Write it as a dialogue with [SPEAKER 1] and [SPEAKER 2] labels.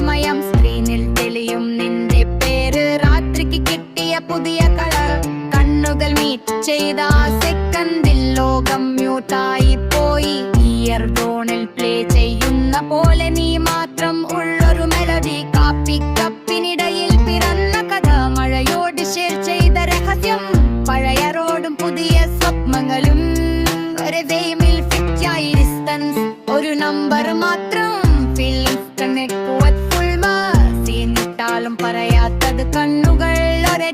[SPEAKER 1] സമയം സ്ക്രീനിൽ തെളിയും നിന്റെ പേര്. രാത്രിക്ക് കിട്ടിയ പുതിയ കളർ, കണ്ണുകൾ മീറ്റ് ചെയ്ത സെക്കൻഡിൽ ലോകം മ്യൂട്ടായി പോയി. ഇയർ ഫോണിൽ പ്ലേ ചെയ്യുന്ന പോലെ നീ മാത്രം ഉള്ളൊരു മെലഡി. കാപ്പി കപ്പിനിടയിൽ പിറന്ന കഥ, മഴയോട് ഷെയർ ചെയ്ത രഹസ്യം. പഴയ റോഡും പുതിയ സ്വപ്നങ്ങളും ഒരു വെയിമിൽ ഫിറ്റായി ഡിസ്റ്റൻസ്. ഒരു നമ്പർ മാത്രം feelings connect with full mass. സീനിട്ടാലും പറയാത്തത് കണ്ണുകൾ ഒരേ